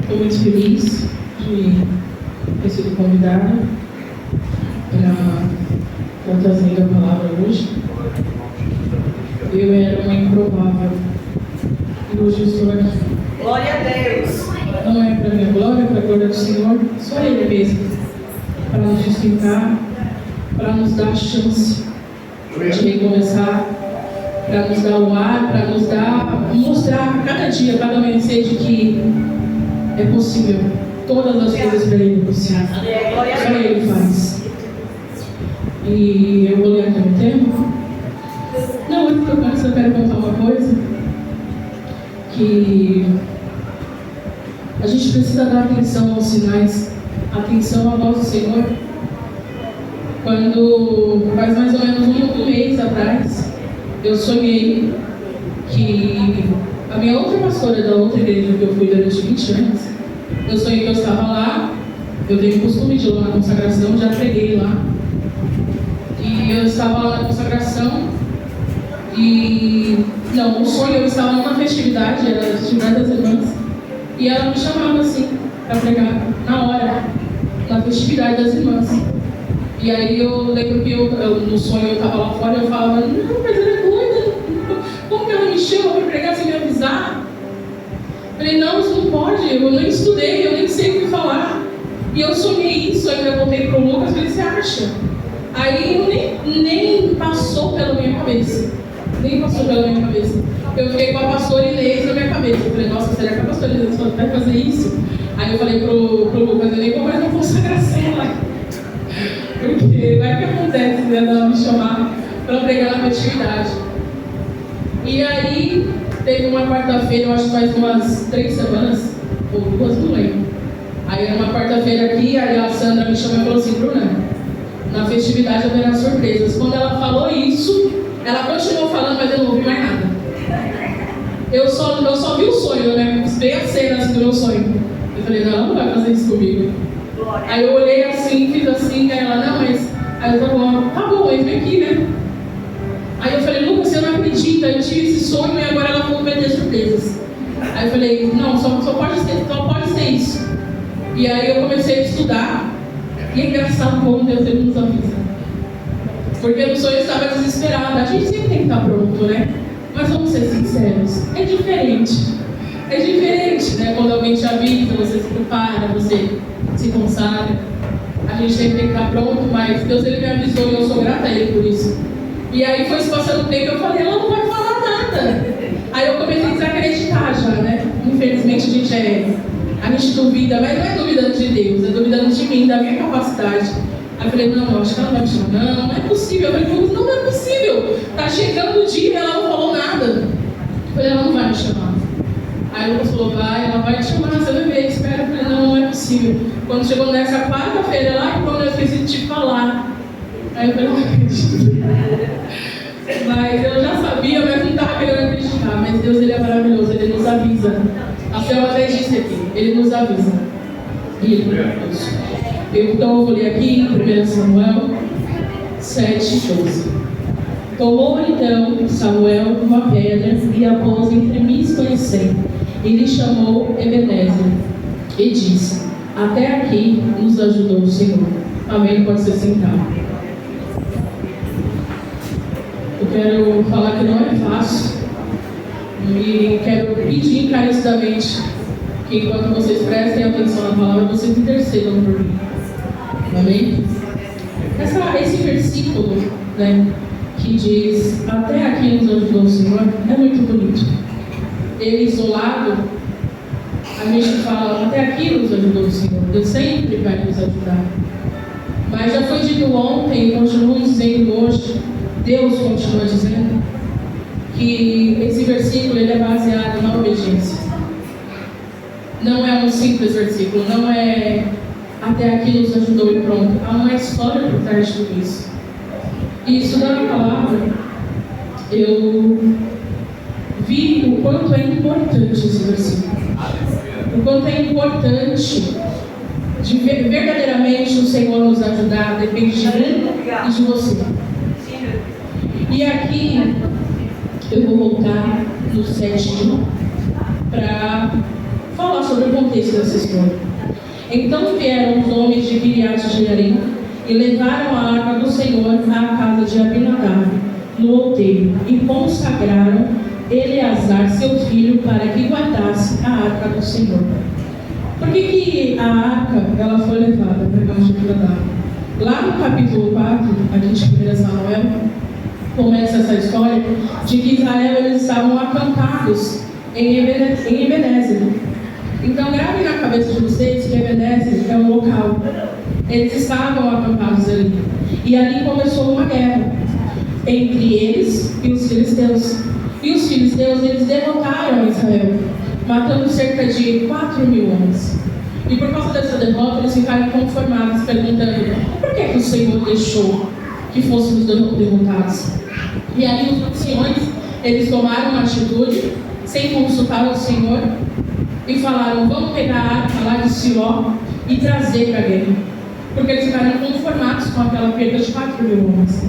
Estou muito feliz de ter sido convidada para trazer a palavra hoje. Eu era uma improvável e hoje estou aqui. Glória a Deus! Não é para minha glória, para a glória do Senhor, só Ele mesmo, para nos justificar, para nos dar a chance de recomeçar, para nos dar o ar, para nos dar, mostrar cada dia, cada amanhecer de que é possível. Todas as coisas para Ele é possível. Só Ele faz. E eu vou ler aqui um tempo. Não, antes que eu comece, eu quero contar uma coisa. Que a gente precisa dar atenção aos sinais, atenção à voz do Senhor. Quando faz mais ou menos um mês atrás, eu sonhei que a minha outra pastora da outra igreja que eu fui durante 20 anos, eu sonhei que eu estava lá, eu tenho o costume de ir lá na consagração, já preguei lá, e eu estava lá na consagração, e não, o sonho, eu estava numa festividade, era a festividade das irmãs, e ela me chamava assim, para pregar, na hora, na festividade das irmãs. E aí eu lembro que no sonho eu estava lá fora e eu falava, não, mas ela é doida, como que ela me chama para pregar sem me avisar? Eu falei, não, isso não pode, eu nem estudei, eu nem sei o que falar. E eu sonhei isso, aí eu voltei pro Lucas e falei, você acha? Aí nem passou pela minha cabeça. Nem passou pela minha cabeça. Eu fiquei com a pastora Inês na minha cabeça. Eu falei, nossa, será que a pastora Inês vai fazer isso? Aí eu falei pro Lucas, eu nem vou mais na consagração lá. Porque vai que acontece, né, ela me chamar para pregar na festividade. E aí, teve uma quarta-feira, eu acho que faz umas 3 semanas, ou 2, não lembro. Aí era uma quarta-feira aqui, aí a Sandra me chamou e falou assim, Bruna, na festividade haverá surpresas. Quando ela falou isso, ela continuou falando, mas eu não ouvi mais nada. Eu só vi o sonho, né? Vi a cena assim, do meu sonho. Eu falei, não vai fazer isso comigo. Aí eu olhei assim, fiz assim, aí ela, não, mas... Aí eu falei, tá bom, ele vem aqui, né? Aí eu falei, Lucas, você não acredita, eu tive esse sonho e agora ela falou que vai ter surpresas. Aí eu falei, não, só pode ser isso. E aí eu comecei a estudar, e é engraçado como Deus ele nos avisa. Porque no sonho eu estava desesperada, a gente sempre tem que estar pronto, né? Mas vamos ser sinceros, é diferente. É diferente, né? Quando alguém te avisa, você se prepara, você se consagra. A gente sempre tem que estar pronto, mas Deus ele me avisou e eu sou grata a Ele por isso. E aí foi se passando o tempo, eu falei, ela não vai falar nada. Aí eu comecei a desacreditar já, né? Infelizmente a gente duvida, mas não é duvidando de Deus, é duvidando de mim, da minha capacidade. Aí eu falei, não, acho que ela não vai me chamar, não é possível. Eu falei, não é possível. Tá chegando o dia e ela não falou nada. Eu falei, ela não vai me chamar. Aí o Lucas falou, ela vai te chamar, você vai ver, espera. Eu falei, não é possível. Quando chegou nessa quarta-feira lá, quando eu esqueci de te falar. Aí eu falei, não acredito. Mas eu já sabia, mas não estava querendo acreditar. Mas Deus ele é maravilhoso, Ele nos avisa. A Selma até disse aqui, Ele nos avisa. E Ele é maravilhoso. Então eu vou ler aqui em 1 Samuel 7:12. Tomou então Samuel uma pedra e a pôs entre Mispa e Sem. E lhe chamou Ebenezer e disse, até aqui nos ajudou o Senhor. Amém, pode ser sentado. Eu quero falar que não é fácil e quero pedir encarecidamente que enquanto vocês prestem atenção na palavra, vocês intercedam por mim. Amém? Esse versículo, né, que diz, até aqui nos ajudou o Senhor, é muito bonito. Ele isolado, a gente fala, até aqui nos ajudou o Senhor. Deus sempre vai nos ajudar. Mas já foi dito ontem e continua dizendo hoje, Deus continua dizendo, que esse versículo ele é baseado na obediência. Não é um simples versículo, não é até aqui nos ajudou e pronto. Há uma história por trás de tudo isso. E estudando a palavra, eu vi o quanto é importante esse versículo. O quanto é importante de verdadeiramente o Senhor nos ajudar, depende de mim e de você. E aqui eu vou voltar no 7 para falar sobre o contexto dessa história. Então vieram os homens de Kiriat-Jearim e levaram a arca do Senhor à casa de Abinadab, no outeiro, e consagraram Eleazar, seu filho, para que guardasse a arca do Senhor. Por que a arca ela foi levada para a casa de Abinadab? Lá no capítulo 4, aqui de 1 Samuel, começa essa história de que Israel eles estavam acampados em Ebenezer. Então gravem na cabeça de vocês que Ebenezer é um local. Eles estavam acampados ali. E ali começou uma guerra entre eles e os filisteus. E os filisteus eles derrotaram Israel, matando cerca de 4.000 homens. E por causa dessa derrota eles ficaram inconformados, perguntando: por que o Senhor deixou que fôssemos derrotados? E aí os anciões, eles tomaram uma atitude, sem consultar o Senhor, e falaram: vamos pegar a arca lá de Siló e trazer para a guerra. Porque eles ficaram inconformados com aquela perda de 4.000 homens.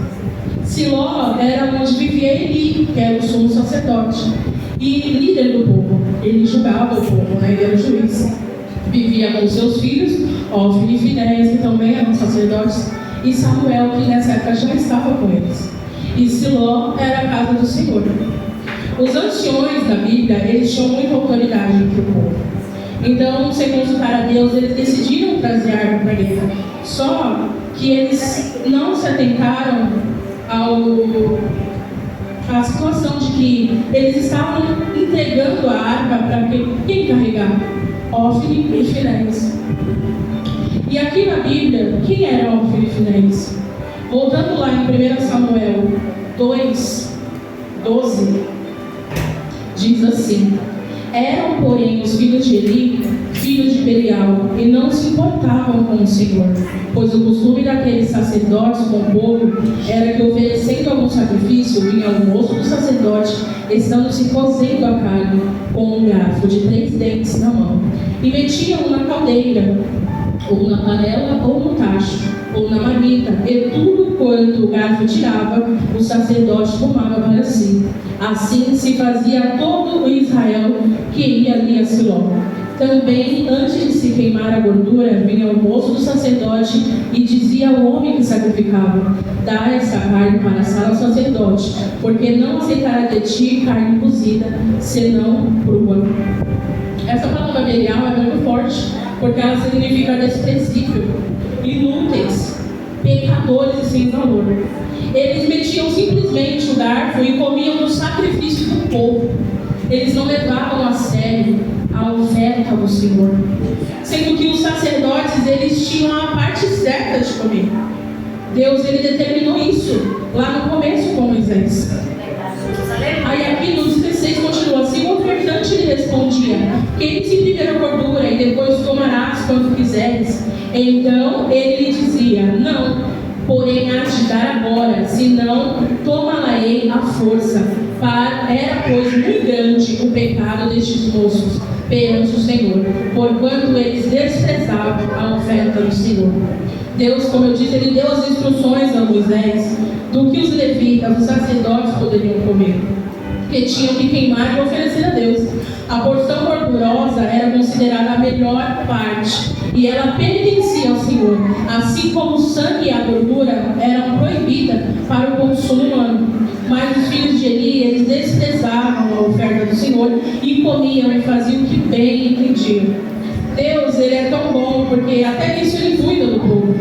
Siló era onde vivia Eli, que era o sumo sacerdote, e líder do povo. Ele julgava o povo, né? Ele era o juiz. Vivia com seus filhos, Ofni e Finéias, que também eram sacerdotes, e Samuel, que nessa época já estava com eles. E Siló era a casa do Senhor. Os anciões da Bíblia, eles tinham muita autoridade entre o povo. Então, sem consultar a Deus, eles decidiram trazer a arca para a guerra. Só que eles não se atentaram à situação de que eles estavam entregando a arca para quem carregar? Ofni e Finéias. E aqui na Bíblia, quem era Ofni e Finéias? Voltando lá em 1 Samuel 2:12, diz assim: eram, porém, os filhos de Eli, filhos de Belial, e não se importavam com o Senhor, pois o costume daqueles sacerdotes com o povo era que, oferecendo algum sacrifício, vinha o moço do sacerdote, estando-se cozendo a carne com um garfo de 3 dentes na mão, e metiam na caldeira, ou na panela, ou no tacho, ou na marmita, e tudo quanto o garfo tirava, o sacerdote tomava para si. Assim se fazia todo o Israel que ia ali a Siló. Também, antes de se queimar a gordura, vinha o moço do sacerdote e dizia ao homem que sacrificava: dá essa carne para assar ao sacerdote, porque não aceitará de ti carne cozida, senão crua. Essa palavra Belial é muito forte, porque ela significa desprezível, inúteis, pecadores e sem valor. Eles metiam simplesmente o garfo e comiam do sacrifício do povo. Eles não levavam a sério a oferta do Senhor, sendo que os sacerdotes eles tinham a parte certa de comer. Deus ele determinou isso lá no começo com Moisés. Aí aqui no 16 continua assim: o ofertante lhe respondia: queime-se primeiro a gordura e depois tomarás quando quiseres. Então ele lhe dizia: não, porém há de dar agora, senão toma-la-ei à força. Era, pois, muito grande o pecado destes moços perante o Senhor, porquanto eles desprezavam a oferta do Senhor. Deus, como eu disse, ele deu as instruções a Moisés do que os levitas, os sacerdotes poderiam comer, que tinham que queimar e oferecer a Deus. A porção gordurosa era considerada a melhor parte e ela pertencia ao Senhor, assim como o sangue e a gordura eram proibidas para o consumo humano. Mas os filhos de Eli, eles desprezavam a oferta do Senhor e comiam e faziam o que bem entendiam. Deus, ele é tão bom, porque até nisso ele cuida do povo.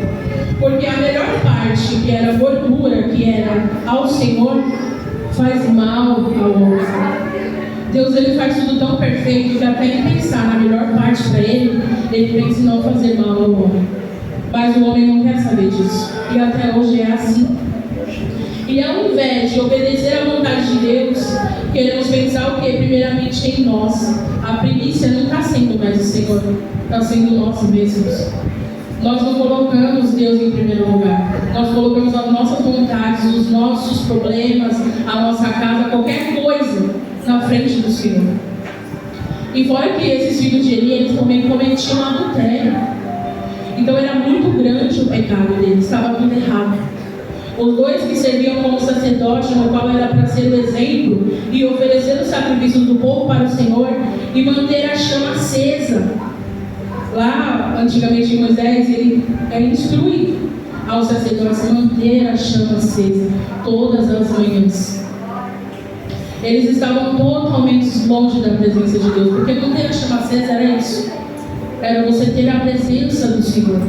Porque a melhor parte, que era a gordura, que era ao Senhor, faz mal ao homem. Deus, ele faz tudo tão perfeito que até em pensar na melhor parte para ele pensa em não fazer mal ao homem. Mas o homem não quer saber disso. E até hoje é assim. E ao invés de obedecer à vontade de Deus, queremos pensar o que? Primeiramente em nós. A primícia não está sendo mais o Senhor, está sendo nós mesmos. Nós não colocamos Deus em primeiro lugar. Nós colocamos as nossas vontades, os nossos problemas, a nossa casa, qualquer coisa na frente do Senhor. E fora que esses filhos de Eli, eles também cometiam adultério. Então era muito grande o pecado deles, estava tudo errado. Os dois que serviam como sacerdote, no qual era para ser o exemplo e oferecer os sacrifícios do povo para o Senhor e manter a chama acesa. Lá, antigamente em Moisés, ele instrui aos sacerdotes manter a chama acesa todas as manhãs. Eles estavam totalmente longe da presença de Deus, porque manter a chama acesa era isso. Era você ter a presença do Senhor.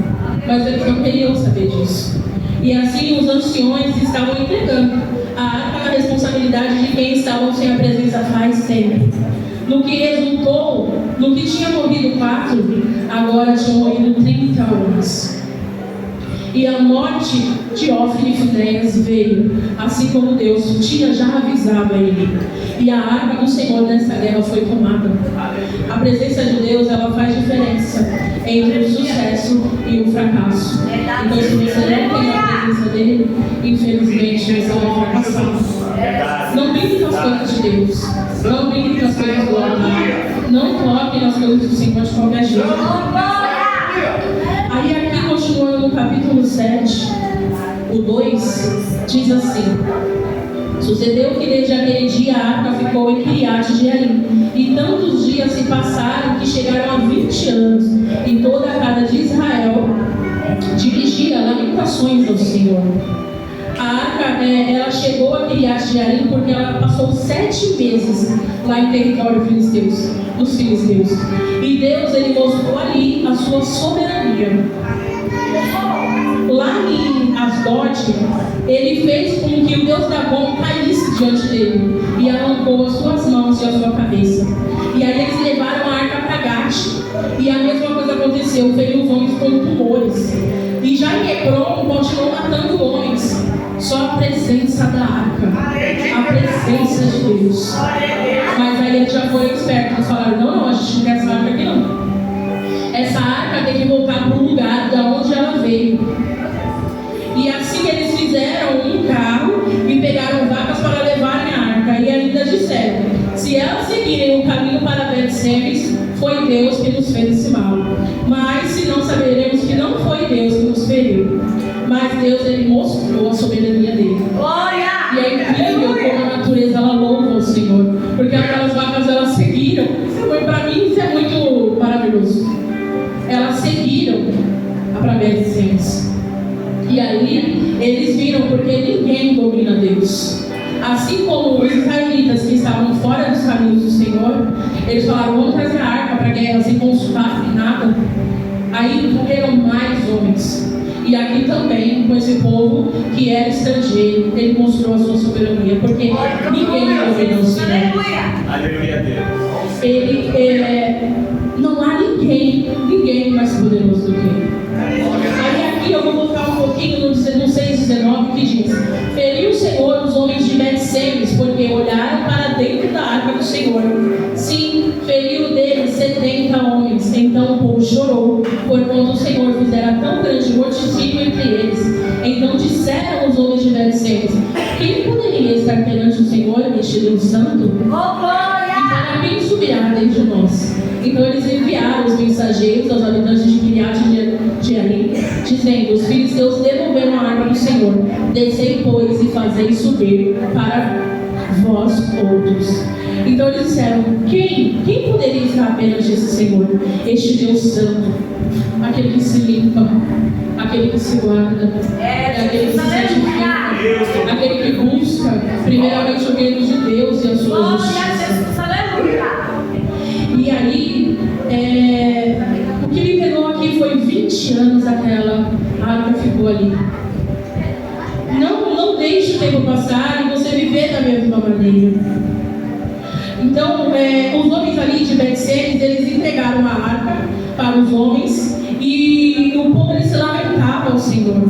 Mas eles não queriam saber disso. E assim os anciões estavam entregando a arca na responsabilidade de quem estavam sem a presença faz tempo. No que resultou, no que tinha morrido 4, agora tinham morrido 30 homens. E a morte de Ofni e Finéias veio, assim como Deus tinha já avisado a ele. E a arca do Senhor nessa guerra foi tomada. A presença de Deus, ela faz diferença entre o sucesso e o fracasso. Então, se você não tem a presença dele, infelizmente você vai fracassar. Não brinque com as coisas de Deus. Não brinque com as coisas do altar. Não toque nas coisas do Senhor de qualquer jeito. Aí aqui, continuando no capítulo 7, o 2, diz assim: sucedeu que desde aquele dia a arca ficou em Kiriat Jearim, e tantos dias se passaram que chegaram a 20 anos, e toda a casa de Israel dirigia lamentações ao Senhor. A arca, ela chegou a Kiriat Jearim porque ela passou 7 meses lá em território filisteus, dos filisteus. E Deus, ele mostrou ali a sua soberania. Lá em Asdod, ele fez com que o Deus Dagom caísse diante dele e arrancou as suas mãos e a sua cabeça. E aí eles levaram a arca para Gate, e a mesma coisa aconteceu, feriu os homens com tumores. E já em Hebron continuou matando homens. Só a presença da arca, a presença de Deus. Mas aí eles já foram espertos, eles falaram: não, a gente não quer essa arca aqui não. Essa arca tem que voltar para o lugar de onde ela veio. E assim eles fizeram um carro e pegaram vacas para levarem a arca. E ainda disseram: se elas seguirem o caminho para Bet-Semes, foi Deus que nos fez esse mal. Mas se não, saberemos que não foi Deus que nos feriu. Mas Deus, ele mostrou a soberania dele. Glória! E é incrível como a natureza, ela louva o Senhor. Porque aquelas vacas, elas seguiram. Para mim isso é muito maravilhoso. Elas seguiram para Bet-Semes. E aí eles viram, porque ninguém domina Deus. Assim como os israelitas que estavam fora dos caminhos do Senhor, eles falaram: vamos trazer a arca para a guerra sem consultar nada. Aí morreram mais homens. E aqui também, com esse povo que era estrangeiro, ele mostrou a sua soberania, porque ninguém domina o Senhor. Aleluia a Deus. Ele não há ninguém mais poderoso do que ele. Aí aqui eu vou voltar um pouquinho no 6,19, que diz: feriu o Senhor os homens de Bet-Semes, porque olharam para dentro da arca do Senhor. Sim, feriu deles 70 homens. Então o povo chorou, porquanto o Senhor fizera tão grande morticínio entre eles. Então disseram os homens de Bet-Semes: quem poderia estar perante o Senhor neste Deus santo? Então quem subirá desde nós? Então eles enviaram os mensageiros aos habitantes de Kiriat Jearim, dizendo: os filisteus devolveram a arca do Senhor. Descei, pois, e fazei subir para vós outros. Então eles disseram: quem poderia estar perante esse Senhor? Este Deus santo, aquele que se limpa, aquele que se guarda, aquele que se santifica, aquele que busca primeiramente o reino de Deus e a sua justiça. E aí, o que me pegou aqui foi 20 anos aquela arca ficou ali. Não deixe o tempo passar e você viver da mesma maneira. Então, os homens ali de Bet-Semes, eles entregaram a arca para os homens e o povo, ele se lamentava ao Senhor.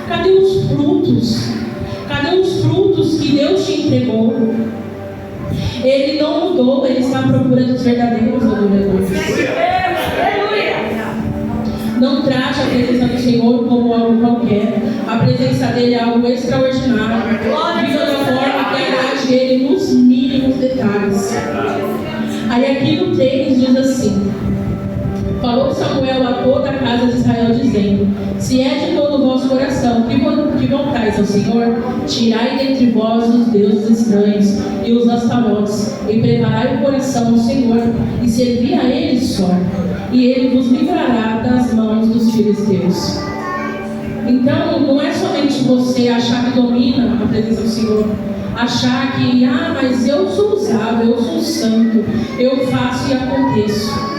Cadê os frutos? Cadê os frutos que Deus te entregou? Ele não mudou, ele está à procura dos verdadeiros adoradores. Não trate a presença do Senhor como algo qualquer. A presença dele é algo extraordinário. Viva da forma que agrade ele nos mínimos detalhes. Aí aqui no 3 diz assim: falou Samuel a toda a casa de Israel, dizendo: se é de todo o vosso coração que voltais buscais ao Senhor, tirai dentre vós os deuses estranhos e os astarotes, e preparai o coração ao Senhor, e servi a Ele só, e Ele vos livrará das mãos dos filisteus. Então, não é somente você achar que domina a presença do Senhor, achar que, mas eu sou usável, eu sou santo, eu faço e aconteço.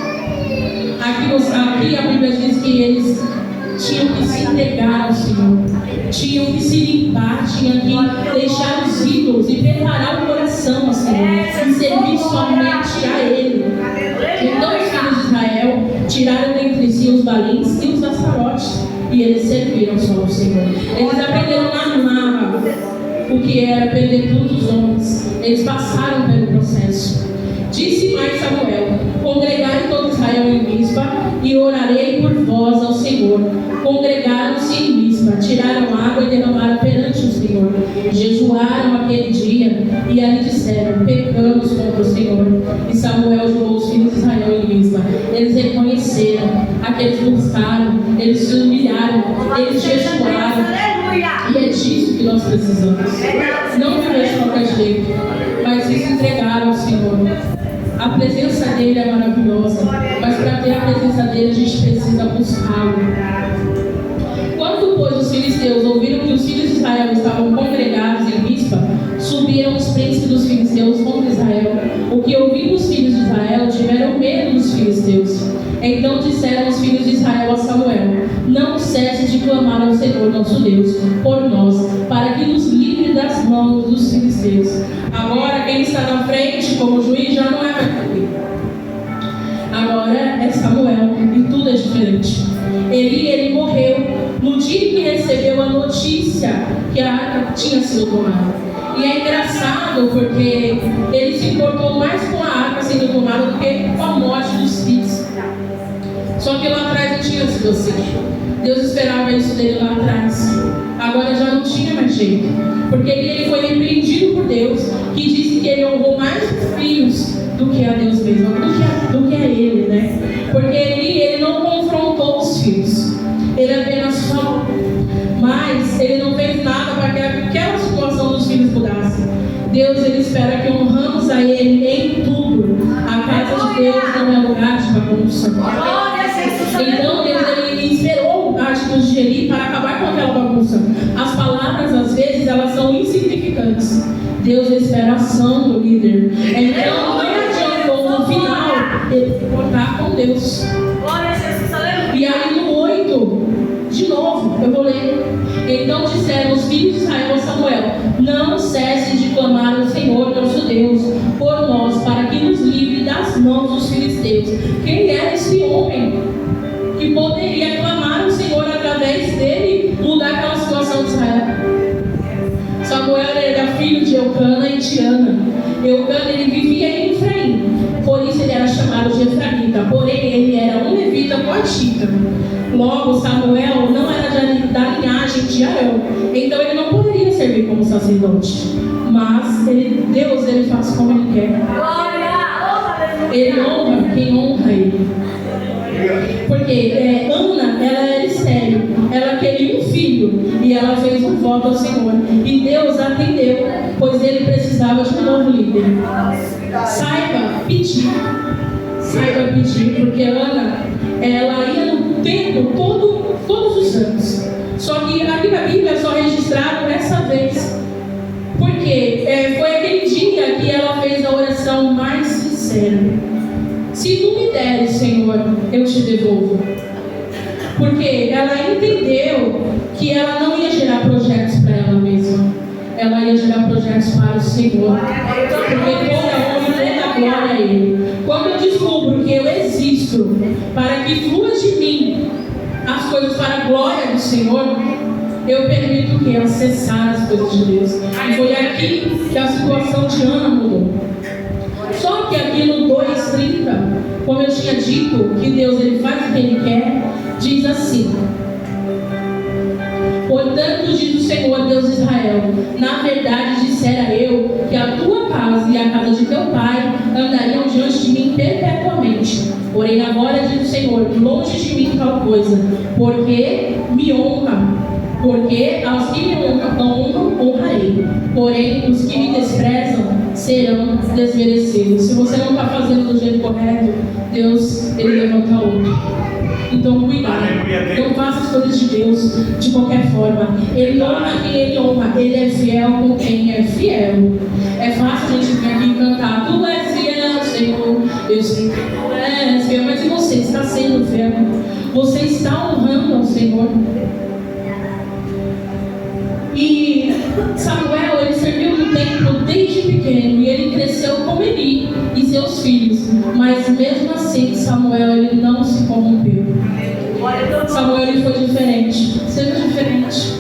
Aqui a Bíblia diz que eles tinham que se entregar ao Senhor, tinham que se limpar, tinham que deixar os ídolos e preparar o coração ao Senhor e servir somente a Ele. Então os filhos de Israel tiraram dentre si os balins e os astarotes e eles serviram só ao Senhor. Eles aprenderam na marra o que era perder todos os homens. Eles passaram pelo processo. Disse mais Samuel: congregai todo Israel em Mispa e orarei por vós ao Senhor. Congregaram-se em Mispa, tiraram água e derramaram perante o Senhor. Jejuaram aquele dia e ali disseram: pecamos contra o Senhor. E Samuel julgou os filhos de Israel em Mispa. Eles reconheceram, aqueles buscaram, eles se humilharam, eles jejuaram. E é disso que nós precisamos. Não viver de qualquer jeito, mas se entregaram ao Senhor. A presença dele é maravilhosa, mas para ter a presença dele a gente precisa buscá-lo. Quando, pois, os filisteus ouviram que os filhos de Israel estavam congregados em Mispa, subiram os príncipes dos filisteus contra Israel. O que ouviram os filhos de Israel tiveram medo dos filisteus. Então disseram os filhos de Israel a Samuel: não cesse de clamar ao Senhor nosso Deus por nós, para que nos livre das mãos dos filisteus. Agora quem está na frente como juiz já não é mais Davi. Agora é Samuel e tudo é diferente. Ele morreu no dia que recebeu a notícia que a arca tinha sido tomada. E é engraçado porque ele se importou mais com a arca sendo tomada do que com a morte dos filhos. Só que lá atrás não tinha sido assim. Deus esperava isso dele lá atrás. Agora já não tinha mais jeito. Porque ele foi repreendido por Deus, que disse que ele honrou mais os filhos do que a Deus mesmo, do que a ele, né? Porque ele não confrontou os filhos. Ele apenas falou. Mas ele não fez nada para que aquela situação dos filhos mudasse. Deus, ele espera que honramos a ele em tudo. A casa de Deus não é lugar de bagunça. Então Deus, ele esperou a atitude de Eli para acabar com aquela bagunça. As palavras, às vezes, elas são insignificantes. Deus espera a ação do líder. Então não adiantou no final ele se portar com Deus. E aí no 8, de novo, eu vou ler. Então disseram os filhos de Israel a Samuel: não cesse de clamar ao Senhor nosso Deus por nós, para que nos livre das mãos dos filisteus. Quem era esse homem que poderia clamar ao Senhor através dele, mudar aquela situação de Israel? Samuel era filho de Eucana e de Ana. Eucana, ele vivia em Efraim, por isso ele era chamado de Efraimita, porém ele era um levita coatita. Logo, Samuel não era da linhagem de Arão, então ele não poderia servir como sacerdote. Mas Deus, ele faz como ele quer. Ele honra quem honra ele. Porque Ana, ela era estéril, ela queria um filho e ela fez um voto ao Senhor. E Deus atendeu, pois ele precisava de um novo líder. Saiba pedir, porque Ana, ela ia no templo todos os anos. Só que aqui na Bíblia é só registrado dessa vez. Porque foi aquele dia que ela fez a oração mais sincera. Se tu me deres, Senhor, eu te devolvo. Porque ela entendeu que ela não ia gerar projetos para ela mesma. Ela ia gerar projetos para o Senhor. Porque toda honra e toda glória a Ele. Quando eu descubro que eu existo para que flua de mim as coisas para a glória do Senhor, eu permito que acessar as coisas de Deus. E foi aqui que a situação de Ana mudou. Só que aqui no 2:30, como eu tinha dito, que Deus, ele faz o que ele quer, diz assim: portanto diz o Senhor Deus de Israel: na verdade dissera eu que a tua casa e a casa de teu pai andariam diante de mim perpetuamente. Porém agora diz o Senhor: longe de mim tal coisa, porque me honra Porque aos que me honram, honrarei. Porém, os que me desprezam serão desmerecidos. Se você não está fazendo do jeito correto, Deus, Ele levanta outro. Então, cuidado. Não faça as coisas de Deus de qualquer forma. Ele honra quem Ele honra. Ele é fiel com quem é fiel. É fácil a gente vir aqui e cantar: Tu és fiel, Senhor. Eu sei que Tu és fiel. Mas e você? Está sendo fiel? Você está honrando ao Senhor? E Samuel, ele serviu no templo desde pequeno. E ele cresceu com Eli e seus filhos. Mas mesmo assim, Samuel, ele não se corrompeu. Samuel, ele foi diferente. Seja diferente.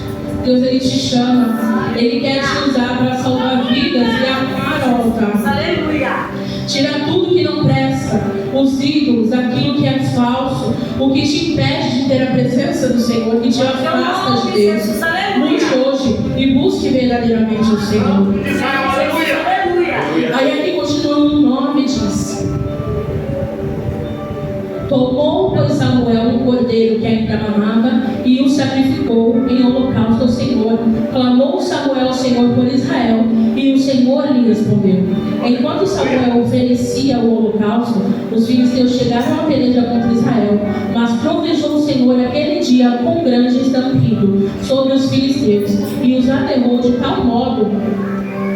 Deus, ele te chama. Ele quer te usar para salvar vidas e amar ao altar. Aleluia. Tirar tudo que não presta, os ídolos, aquilo que é falso, o que te impede de ter a presença do Senhor, que te afasta de Deus. Mude hoje e busque verdadeiramente o Senhor. Aleluia. Aí aqui continuando o nome diz: Tomou, pois, Samuel um cordeiro que ainda mamava e o sacrificou em holocausto ao Senhor. Clamou Samuel ao Senhor por Israel e o Senhor lhe respondeu. Enquanto Samuel oferecia o holocausto, os filisteus chegaram a peleja contra Israel, mas provejou o Senhor aquele dia com grande estampido sobre os filisteus e os aterrou de tal modo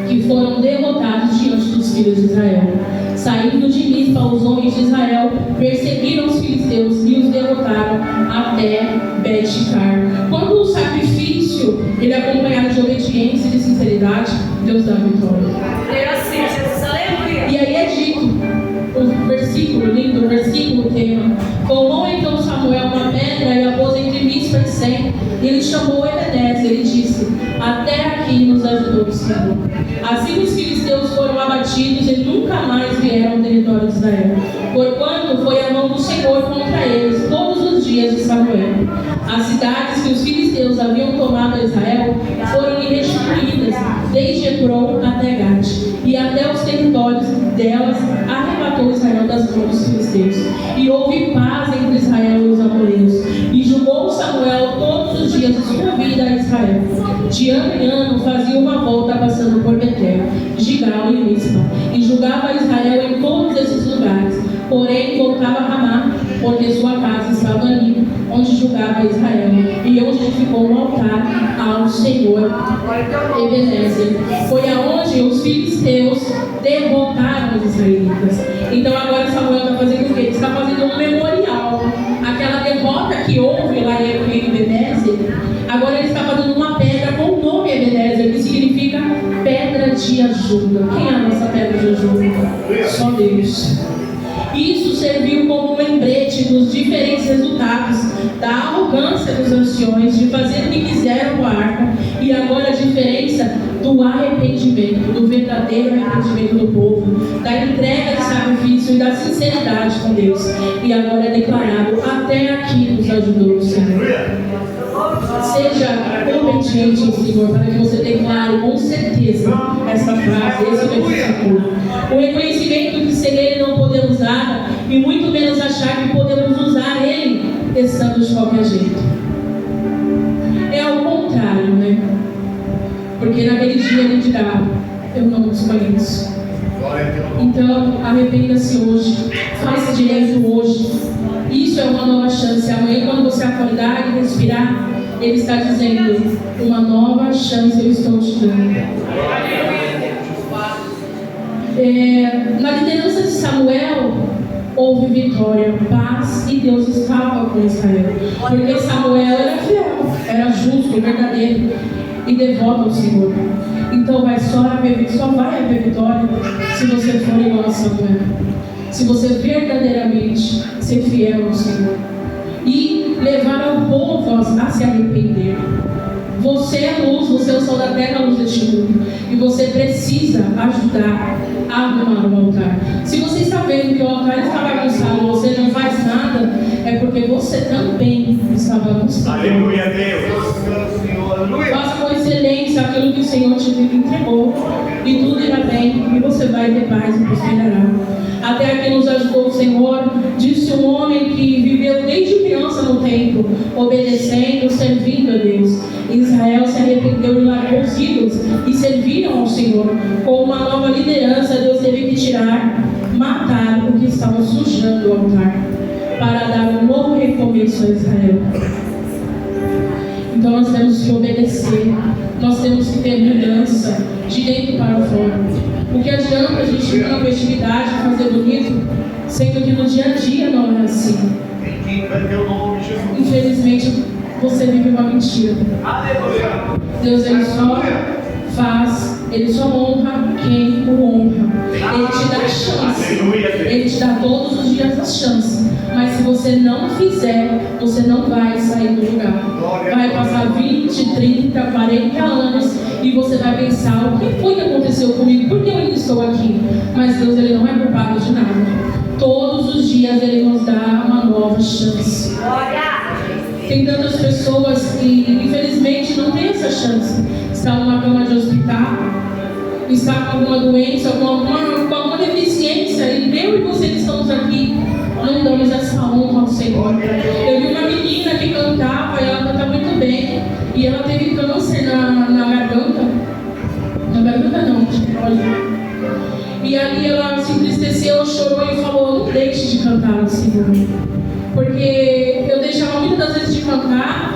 que foram derrotados diante dos filhos de Israel. Saindo de Mispa, os homens de Israel perseguiram os filisteus e os derrotaram até Bet-car. Quando o sacrifício ele é acompanhado de obediência e de sinceridade, Deus dá a vitória. É assim, Jesus, aleluia. E aí é dito, o versículo lindo, o versículo tema: Tomou então Samuel uma pedra e a pôs entre Mispa e Sem, e ele chamou Ebenezer e disse: Até aqui nos ajudou o Senhor. Assim os filisteus foram abatidos e nunca mais vieram ao território de Israel, porquanto foi a mão do Senhor contra eles todos os dias de Samuel. As cidades que os filisteus haviam tomado a Israel foram-lhe restituídas, desde Ecrom até Gate, e até os territórios delas arrebatou Israel das mãos dos filisteus. E houve paz entre Israel e os amoreus, e julgou Samuel todos os dias de sua vida a Israel. De ano em ano fazia uma volta passando por Betel, Gigal e Mispa, e julgava Israel em todos esses lugares. Porém voltava a Ramá, porque sua casa estava ali, onde julgava Israel, e onde edificou um altar ao Senhor. Ebenezer foi aonde os filisteus derrotaram os israelitas. Então agora Samuel está fazendo o quê? Ele está fazendo um memorial. Aquela derrota que houve lá em Ebenezer, agora ele está fazendo uma pedra com o nome Ebenezer, que significa pedra de ajuda. Quem é a nossa pedra de ajuda? Só Deus. Isso serviu como lembrete dos diferentes resultados da arrogância dos anciões de fazer o que quiseram com a arca, e agora a diferença do arrependimento, do verdadeiro arrependimento do povo, da entrega de sacrifício e da sinceridade com Deus. E agora é declarado: até aqui nos ajudou o Senhor. Seja obediente ao Senhor, para que você declare com certeza essa frase, esse versículo. O reconhecimento que sem Ele não podemos nada, e muito menos achar que podemos usar Ele estando de qualquer jeito. É ao contrário, né? Porque naquele dia Ele dirá: eu não os conheço. Então, arrependa-se hoje, faça direito hoje. Isso é uma nova chance. Amanhã, quando você acordar e respirar, Ele está dizendo: uma nova chance eu estou te dando. Na liderança de Samuel houve vitória, paz, e Deus estava com Israel, porque Samuel era fiel, era justo, verdadeiro e devoto ao Senhor. Então só vai haver vitória se você for igual a Samuel, se você verdadeiramente ser fiel ao Senhor e levar ao povo a se arrepender. Você é luz, você é o sol da terra, a luz deste mundo, e você precisa ajudar a arrumar o altar. Se você está vendo que o altar está bagunçado e você não faz nada, é porque você também está bagunçado. Aleluia, Deus. Faça com excelência aquilo que o Senhor te entregou, e tudo irá bem, e você vai ter paz e prosperará. Até aqui nos ajudou o Senhor, disse um homem que viveu desde criança no templo, obedecendo, servindo a Deus. Israel se arrependeu e largou os ídolos e serviram ao Senhor. Com uma nova liderança, Deus teve que matar o que estava sujando o altar, para dar um novo recomeço a Israel. Então nós temos que obedecer, nós temos que ter mudança de dentro para fora. O que adianta a gente ir na festividade, fazer bonito, sendo que no dia a dia não é assim? Infelizmente você vive uma mentira. Deus ele só faz, ele só honra quem o honra. Ele te dá chance, ele te dá todos os dias a chance. Mas se você não fizer, você não vai sair do lugar. Vai passar 20, 30, 40 anos e você vai pensar: o que foi que aconteceu comigo? Por que eu ainda estou aqui? Mas Deus ele não é culpado de nada. Todos os dias ele nos dá uma nova chance. Tem tantas pessoas que infelizmente não têm essa chance. Está numa cama de hospital, está com alguma doença, com alguma deficiência, e eu e você que estamos aqui não damos essa honra ao Senhor. Eu vi uma menina que cantava, e ela canta muito bem, e ela teve câncer na garganta. Na garganta não, olha. E ali ela se entristeceu, chorou e falou: não deixe de cantar ao Senhor. Porque eu deixava muitas das vezes de cantar,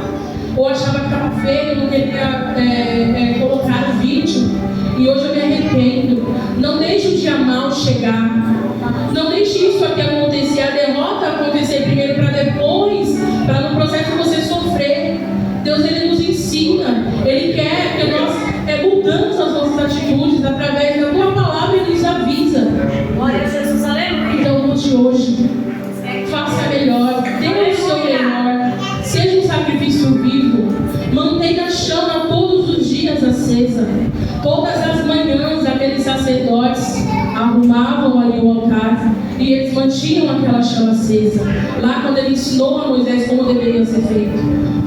ou achava que estava feio, não queria colocar o vídeo, e hoje eu me arrependo. Não deixe o dia mal chegar, não deixe isso aqui acontecer, a derrota acontecer primeiro, para depois, para no processo você sofrer. Deus ele nos ensina, ele quer que nós mudamos as nossas atitudes através da tua palavra, e nos avisa. Glória a Jesus, aleluia. Então mude hoje, faça melhor, dê o seu melhor, seja um sacrifício vivo, mantenha a chama todos os dias acesa. Todas as manhãs aqueles sacerdotes arrumavam ali o altar e eles mantinham aquela chama acesa. Lá quando ele ensinou a Moisés como deveria ser feito.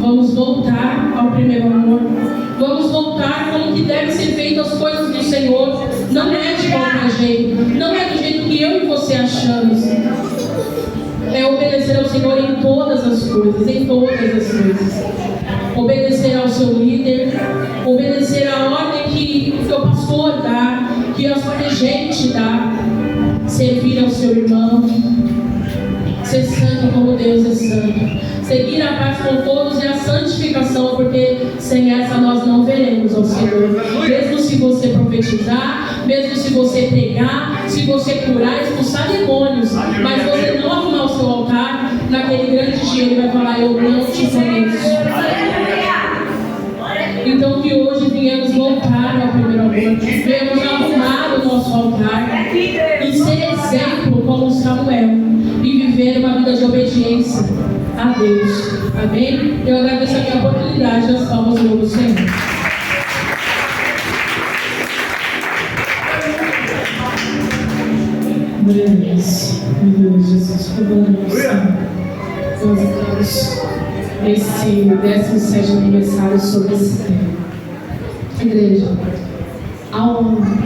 Vamos voltar ao primeiro amor. Vamos voltar como que deve ser feito as coisas do Senhor. Não é de qualquer jeito, não é do jeito que eu e você achamos. É obedecer ao Senhor em todas as coisas, em todas as coisas. Obedecer ao seu líder, obedecer à ordem que o seu pastor dá, que a sua regente dá, servir ao seu irmão, ser santo como Deus é santo, seguir a paz com todos e a santificação, porque sem essa nós não veremos ao Senhor. Mesmo se você profetizar, mesmo se você pregar, se você curar, expulsar demônios, mas você não arrumar o seu altar, naquele grande dia ele vai falar: eu não te conheço. Então que hoje viemos voltar ao primeiro amor, viemos arrumar o nosso altar e ser exemplo como Samuel e viver uma vida de obediência a Deus. Amém? Eu agradeço aqui a oportunidade das palmas do novo Senhor. Glória a Deus. Meu Deus, Jesus, nós estamos esse 17º aniversário sobre esse tema. Igreja,